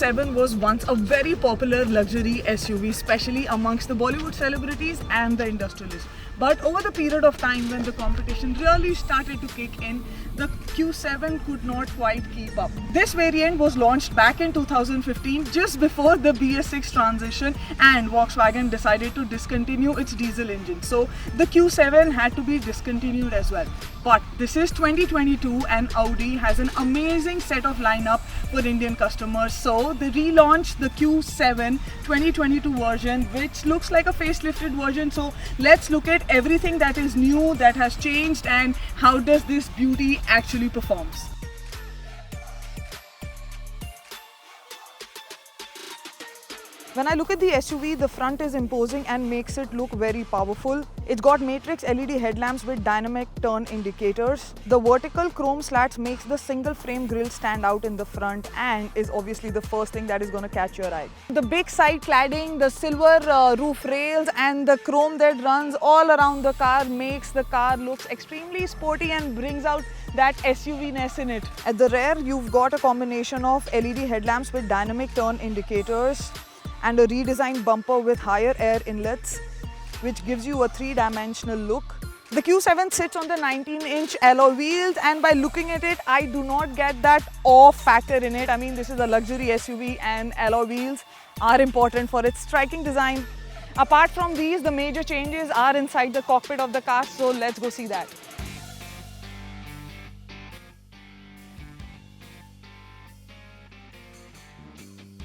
Q7 was once a very popular luxury SUV, especially amongst the Bollywood celebrities and the industrialists. But over the period of time when the competition really started to kick in, the Q7 could not quite keep up. This variant was launched back in 2015, just before the BS6 transition, and Volkswagen decided to discontinue its diesel engine. So the Q7 had to be discontinued as well. But this is 2022 and Audi has an amazing set of lineup for Indian customers. So they relaunched the Q7 2022 version, which looks like a facelifted version. So let's look at everything that is new, that has changed, and how does this beauty actually performs. When I look at the SUV, the front is imposing and makes it look very powerful. It's got matrix LED headlamps with dynamic turn indicators. The vertical chrome slats makes the single frame grille stand out in the front and is obviously the first thing that is going to catch your eye. The big side cladding, the silver roof rails and the chrome that runs all around the car makes the car looks extremely sporty and brings out that SUV-ness in it. At the rear, you've got a combination of LED headlamps with dynamic turn indicators and a redesigned bumper with higher air inlets, which gives you a three-dimensional look. The Q7 sits on the 19-inch alloy wheels, and by looking at it, I do not get that awe factor in it. I mean, this is a luxury SUV and alloy wheels are important for its striking design. Apart from these, the major changes are inside the cockpit of the car, so let's go see that.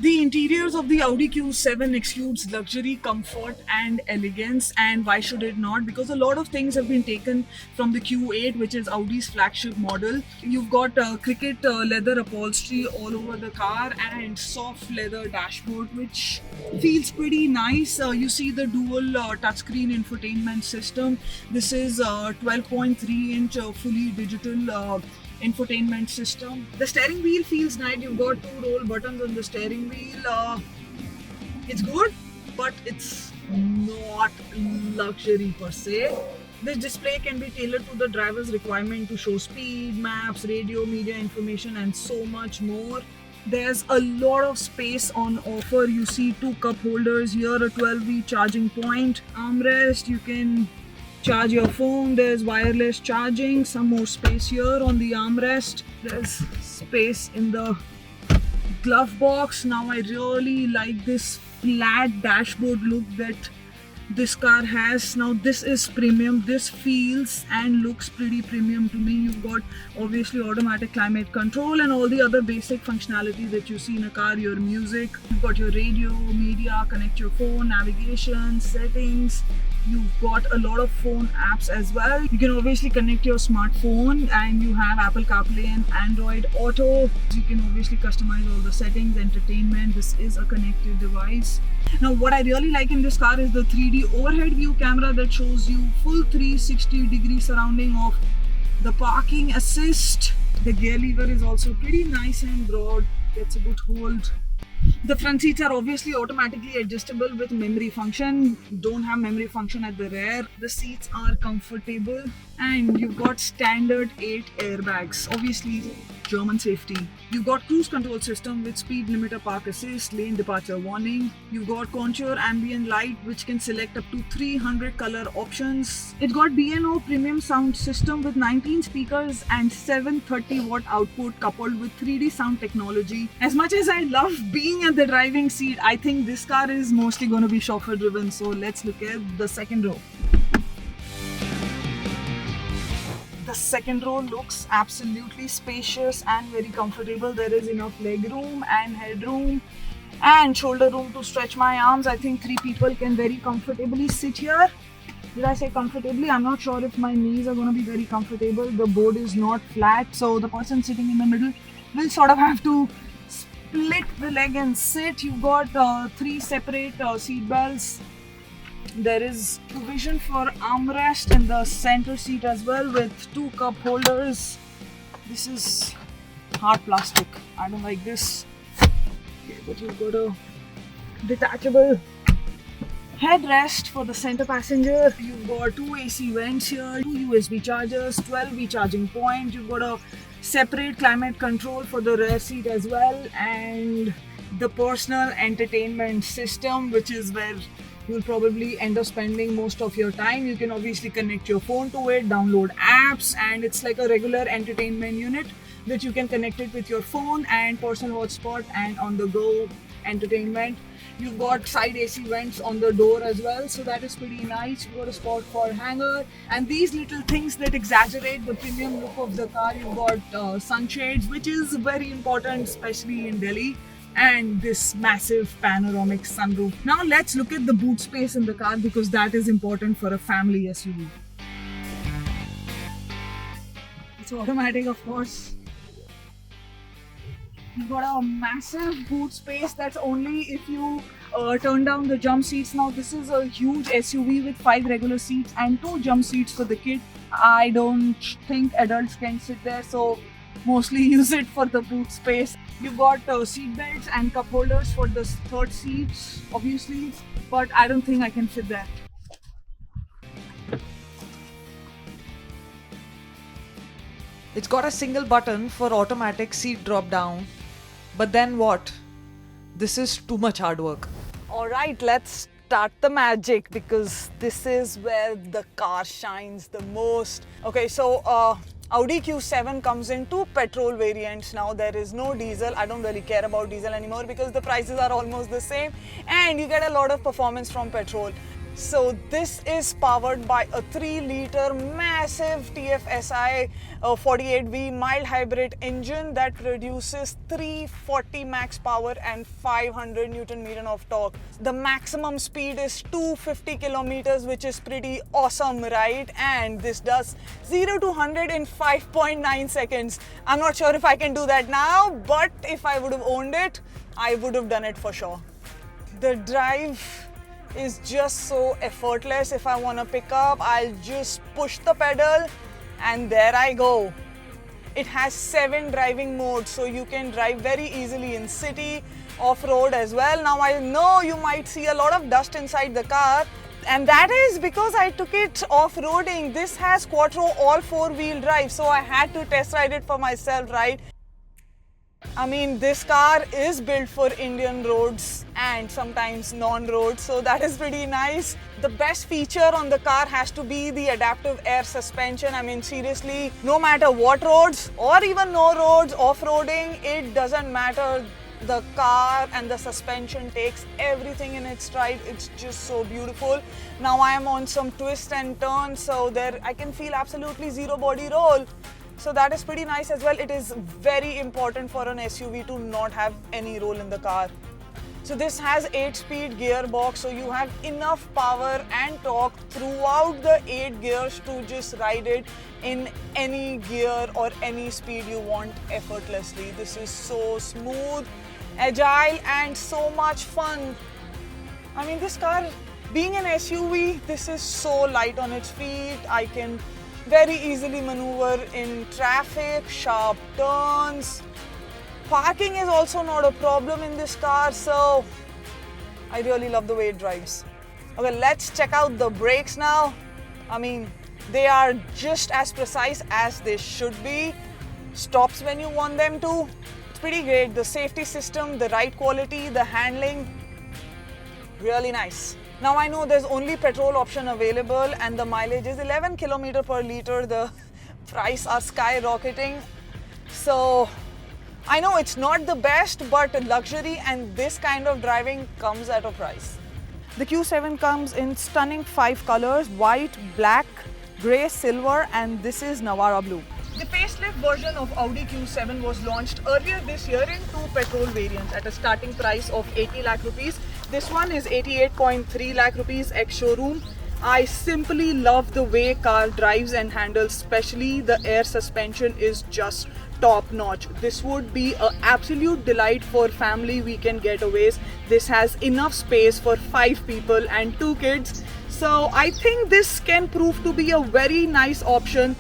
The interiors of the Audi Q7 exudes luxury, comfort and elegance, and why should it not? Because a lot of things have been taken from the Q8, which is Audi's flagship model. You've got cricket leather upholstery all over the car and soft leather dashboard, which feels pretty nice. You see the dual touchscreen infotainment system. This is 12.3-inch fully digital infotainment system. The steering wheel feels nice. You've got two roll buttons on the steering wheel. It's good, but it's not luxury per se. This display can be tailored to the driver's requirement to show speed, maps, radio, media information and so much more. There's a lot of space on offer. You see two cup holders here, a 12V charging point, armrest, you can charge your phone, there's wireless charging, some more space here on the armrest, there's space in the glove box. Now I really like this flat dashboard look that this car has. Now this is premium, this feels and looks pretty premium to me. You've got obviously automatic climate control and all the other basic functionalities that you see in a car, your music, you've got your radio, media, connect your phone, navigation, settings. You've got a lot of phone apps as well. You can obviously connect your smartphone and you have Apple CarPlay and Android Auto. You can obviously customize all the settings, entertainment. This is a connected device. Now what I really like in this car is the 3D overhead view camera that shows you full 360-degree surrounding of the parking assist. The gear lever is also pretty nice and broad, gets a good hold. The front seats are obviously automatically adjustable with memory function. Don't have memory function at the rear. The seats are comfortable and you've got standard 8 airbags. Obviously German safety. You've got cruise control system with speed limiter, park assist, lane departure warning. You've got contour ambient light which can select up to 300 color options. It's got B&O premium sound system with 19 speakers and 730 watt output coupled with 3D sound technology. As much as I love being at the driving seat, I think this car is mostly going to be chauffeur driven. So let's look at the second row. The second row looks absolutely spacious and very comfortable. There is enough leg room and headroom and shoulder room to stretch my arms. I think 3 people can very comfortably sit here. Did I say comfortably? I'm not sure if my knees are going to be very comfortable. The board is not flat, so the person sitting in the middle will sort of have to split the leg and sit. You've got 3 separate seat belts. There is provision for armrest in the center seat as well with 2 cup holders. This is hard plastic. I don't like this. Okay, but you've got a detachable headrest for the center passenger. You've got 2 AC vents here, 2 USB chargers, 12V charging point. You've got a separate climate control for the rear seat as well, and the personal entertainment system, which is where you'll probably end up spending most of your time. You can obviously connect your phone to it, download apps, and it's like a regular entertainment unit which you can connect it with your phone and personal hotspot and on the go entertainment. You've got side AC vents on the door as well, so that is pretty nice. You've got a spot for hanger and these little things that exaggerate the premium look of the car. You've got sunshades, which is very important, especially in Delhi, and this massive panoramic sunroof. Now let's look at the boot space in the car because that is important for a family SUV. It's automatic, of course. You've got a massive boot space. That's only if you turn down the jump seats. Now this is a huge SUV with 5 regular seats and 2 jump seats for the kid. I don't think adults can sit there, so mostly use it for the boot space. You've got seat belts and cup holders for the third seats, obviously, but I don't think I can fit there. It's got a single button for automatic seat drop down. But then what? This is too much hard work. Alright, let's start the magic because this is where the car shines the most. Okay, so Audi Q7 comes in 2 petrol variants now. There is no diesel. I don't really care about diesel anymore because the prices are almost the same and you get a lot of performance from petrol. So this is powered by a 3-liter massive TFSI 48V mild hybrid engine that produces 340 max power and 500 Newton meter of torque. The maximum speed is 250 kilometers, which is pretty awesome, right? And this does 0 to 100 in 5.9 seconds. I'm not sure if I can do that now, but if I would have owned it, I would have done it for sure. The drive is just so effortless. If I want to pick up, I'll just push the pedal and there I go. It has 7 driving modes, so you can drive very easily in city, off-road as well. Now I know you might see a lot of dust inside the car, and that is because I took it off-roading. This has Quattro all 4-wheel drive, so I had to test ride it for myself, right? I mean, this car is built for Indian roads and sometimes non-roads, so that is pretty nice. The best feature on the car has to be the adaptive air suspension. I mean, seriously, no matter what roads or even no roads, off-roading, it doesn't matter. The car and the suspension takes everything in its stride. It's just so beautiful. Now I am on some twists and turns, so there I can feel absolutely zero body roll. So that is pretty nice as well. It is very important for an SUV to not have any roll in the car. So this has 8-speed gearbox, so you have enough power and torque throughout the 8 gears to just ride it in any gear or any speed you want effortlessly. This is so smooth, agile and so much fun. I mean, this car, being an SUV, this is so light on its feet. I can very easily maneuver in traffic, sharp turns. Parking is also not a problem in this car, so I really love the way it drives. Okay, let's check out the brakes now. I mean, they are just as precise as they should be. Stops when you want them to. It's pretty great. The safety system, the ride quality, the handling, really nice. Now I know there's only petrol option available and the mileage is 11 km per liter. The price are skyrocketing. So I know it's not the best, but luxury and this kind of driving comes at a price. The Q7 comes in stunning 5 colors: white, black, grey, silver, and this is Navara blue. The facelift version of Audi Q7 was launched earlier this year in 2 petrol variants at a starting price of 80 lakh rupees. This one is 88.3 lakh rupees ex-showroom. I simply love the way car drives and handles, especially the air suspension is just top notch. This would be an absolute delight for family weekend getaways. This has enough space for 5 people and 2 kids. So I think this can prove to be a very nice option.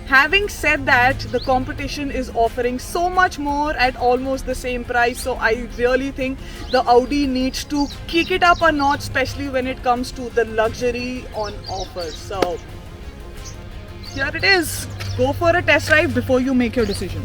Having said that, the competition is offering so much more at almost the same price, so I really think the Audi needs to kick it up a notch, especially when it comes to the luxury on offer. So here it is. Go for a test drive before you make your decision.